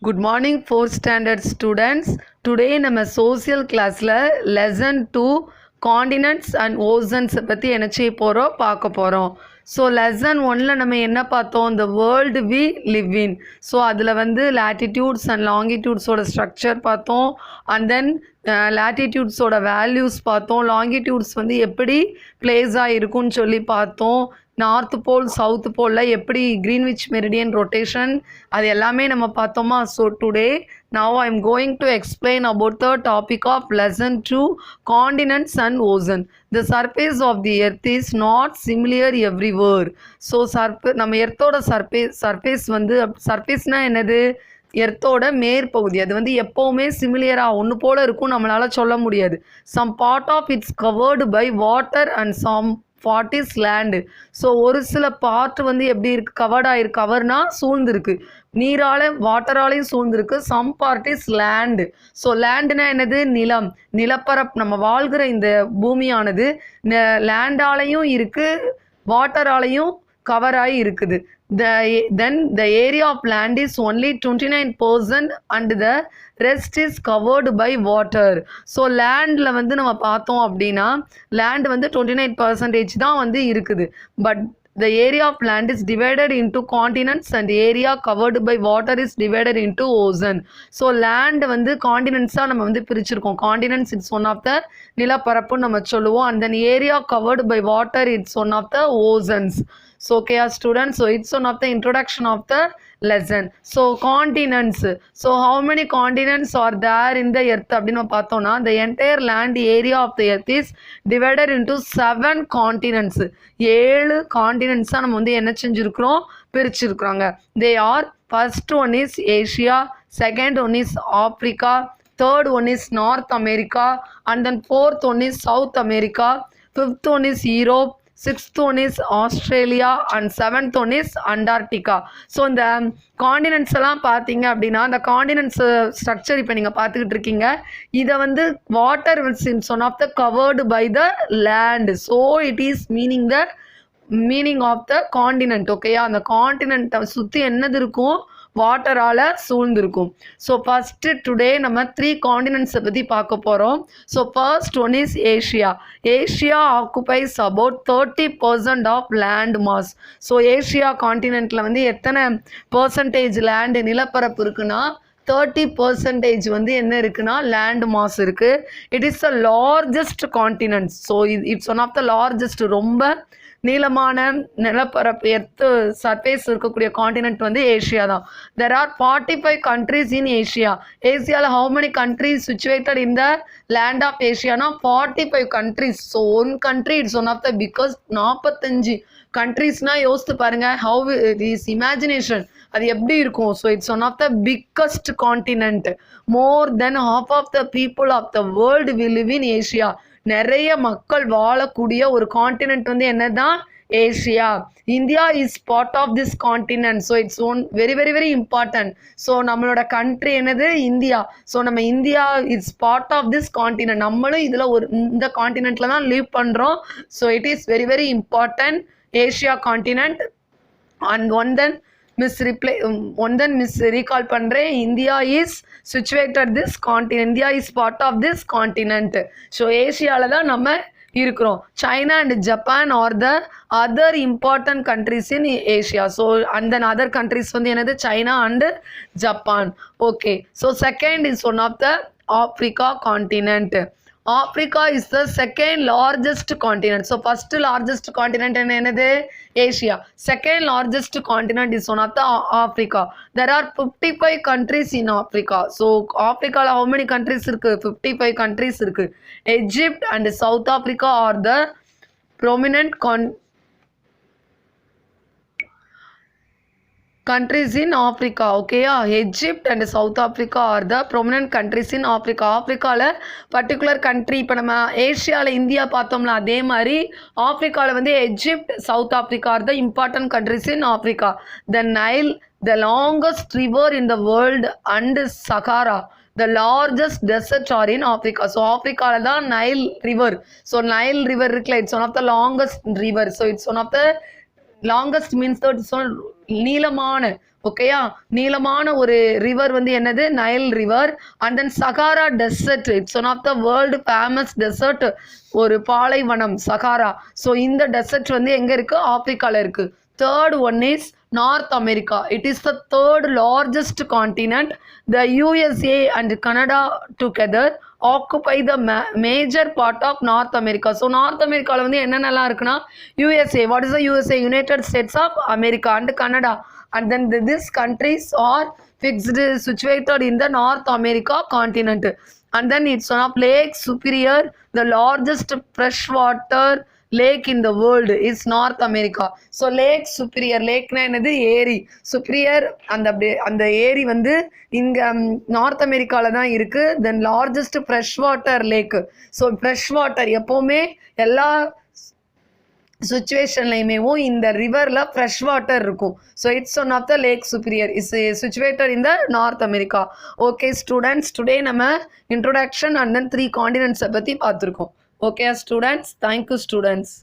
Good morning, 4th standard students. Today நம்ம social classல lesson 2 continents and oceans பற்றி என்ன செய்ய போகிறோம் பார்க்க போகிறோம். ஸோ லெசன் ஒன்னில் நம்ம என்ன பார்த்தோம், இந்த world we live in. So அதில் வந்து லேட்டிடியூட்ஸ் அண்ட் லாங்கிடியூட்ஸோட ஸ்ட்ரக்சர் பார்த்தோம். அண்ட் தென் லேட்டிடியூட்ஸோட வேல்யூஸ் பார்த்தோம். லாங்கிடியூட்ஸ் வந்து எப்படி பிளேஸ் ஆகிருக்குன்னு சொல்லி பார்த்தோம். நார்த் போல் சவுத் போலில் எப்படி கிரீன்விச் மெரிடியன் ரொட்டேஷன் அது எல்லாமே நம்ம பார்த்தோமா. So today now I am going to explain about the topic of lesson 2 continents and ocean. The surface of the earth is not similar everywhere. So நம்ம எர்த்தோட surface வந்து சர்ஃபேஸ்னால் என்னது, எர்த்தோட மேற்பகுதி. அது வந்து எப்போவுமே சிமிலியராக ஒன்று போல் இருக்கும் நம்மளால் சொல்ல முடியாது. Some part of it's covered by water and some part is land. So ஒரு சில பார்ட் வந்து எப்படி இருக்குது, கவர்டாயிருக்கு. கவர்னா சூழ்ந்துருக்கு, நீரால் வாட்டராலையும் சூழ்ந்துருக்கு. Some part is land. So லேண்டுனா என்னது, நிலம், நிலப்பரப்பு. நம்ம வாழ்கிற இந்த பூமியானது லேண்டாலையும் இருக்குது, வாட்டராலையும் கவராகி இருக்குது. Then the area of land is only 29% and the rest is covered by water. So லேண்டில் வந்து நம்ம பார்த்தோம் அப்படின்னா லேண்ட் வந்து 29% தான் வந்து இருக்குது. But the area of land is divided into continents and area covered by water is divided into ocean. So land வந்து காண்டினென்ட்ஸாக நம்ம வந்து பிரிச்சிருக்கோம். Continents it's one of the நிலப்பரப்புன்னு நம்ம சொல்லுவோம். And then area covered by water it's one of the oceans. So okay students, so it's one of the introduction of the lesson. So continents, so how many continents are there in the earth அப்படினு பார்த்தோம்னா the entire land area of the earth is divided into 7 continents. 7 continents நம்ம வந்து என்ன செஞ்சிருக்கிறோம், பிரிச்சிருக்கிறாங்க. They are, first one is Asia, second one is Africa, third one is North America, and then fourth one is South America, fifth one is Europe, sixth one is Australia and seventh one is Antarctica. So இந்த continents எல்லாம் பார்த்தீங்க அப்படின்னா அந்த continents structure இப்போ நீங்கள் பார்த்துக்கிட்டு இருக்கீங்க. இதை வந்து water is one of the covered by the land. So it is meaning of the continent. ஓகேயா, அந்த காண்டினென்ட்டை சுற்றி என்னது இருக்கும், வாட்டரால் சூழ்ந்திருக்கும். ஸோ ஃபஸ்ட்டு டுடே நம்ம 3 காண்டினென்ட்ஸை பற்றி பார்க்க போகிறோம். So first one is Asia. Asia occupies about 30% of land mass. So Asia காண்டினென்ட்டில் வந்து எத்தனை பர்சன்டேஜ் லேண்டு நிலப்பரப்பு இருக்குன்னா 30% வந்து என்ன இருக்குன்னா லேண்ட் மாஸ் இருக்குது. It is the largest continent. So it's one of the largest, ரொம்ப நீளமான நிலப்பரப்பு எர்த்து சர்ஃபேஸ் இருக்கக்கூடிய காண்டினென்ட் வந்து ஏஷியா தான். There are 45 countries in Asia. ஏசியாவில் how many countries situated in the land of ஏஷியானா 45 countries. So one country it's one of the biggest 45 கண்ட்ரீஸ்னால் யோசித்து பாருங்கள், ஹவு இட் இஸ் இமேஜினேஷன், அது எப்படி இருக்கும். So it's one of the biggest continent. More then half of the people of the world will live in Asia. நிறைய மக்கள் வாழக்கூடிய ஒரு காண்டினென்ட் வந்து என்னதான், Asia. India is part of this continent. So it's one very very very important. So நம்மளோட country என்னது, India. So நம்ம India it's part of this continent. நம்மளும் இதில் இந்த காண்டினென்ட்டில் தான் லிவ் பண்ணுறோம். So it is very very important Asia continent. And one then miss recall பண்ணுறேன், India is situated this continent. India is part of this continent. So ஏஷியாவில் தான் நம்ம இருக்கிறோம். China and Japan are the other important countries in Asia. So and then other countries வந்து என்னது, China and Japan. Okay, so second is one of the Africa continent. Africa is the second largest continent. So first largest continent என்னது, Asia. Second largest continent is one of the Africa. There are 55 countries in Africa. So Africa how many countries இருக்கு, 55 countries இருக்கு. Egypt and South Africa are the prominent countries in Africa. Okay, Egypt and South Africa are the prominent countries in Africa. ஆப்ரிக்காவில் particular country, இப்போ நம்ம ஏஷியாவில் India பார்த்தோம்னா அதே மாதிரி ஆப்ரிக்காவில் வந்து Egypt, south Africa are the important countries in Africa. The Nile, the longest river in the world and Sahara, the largest desert are in Africa. So ஆப்ரிக்காவில் தான் Nile river. So Nile river இருக்குல்ல, it's one of the longest river. So it's one of the longest means நீளமான, ஓகேயா, நீளமான ஒரு river வந்து என்னது, Nile river. And then Sahara desert, it's one of the world famous desert, ஒரு பாலைவனம் Sahara. So இந்த டெசர்ட் வந்து எங்க இருக்கு, ஆப்பிரிக்கால இருக்கு. Third one is North America. It is the third largest continent. The USA and Canada together occupy the major part of North America. So North அமெரிக்காவில் வந்து என்னென்னலாம் இருக்குன்னா, USA, what is the USA, United States of America and Canada. And then these countries are fixed situated in the North America continent. And then it's one of Lake Superior, the largest freshwater lake in the world is North America. So Lake Superior, lake na enadhu ஏரி, Superior அந்த ஏரி வந்து இங்க north அமெரிக்கால தான் இருக்கு. Then largest freshwater lake. So freshwater எப்போவுமே எல்லா சுச்சுவேஷன்லையுமேவும் இந்த ரிவரில் ஃப்ரெஷ் வாட்டர் இருக்கும். So it's one of the lake Superior is situated in the North America. Okay students, today நம்ம இன்ட்ரோடக்ஷன் அண்ட் தென் 3 காண்டினென்ட்ஸை பற்றி பார்த்துருக்கோம். Okay students, thank you students.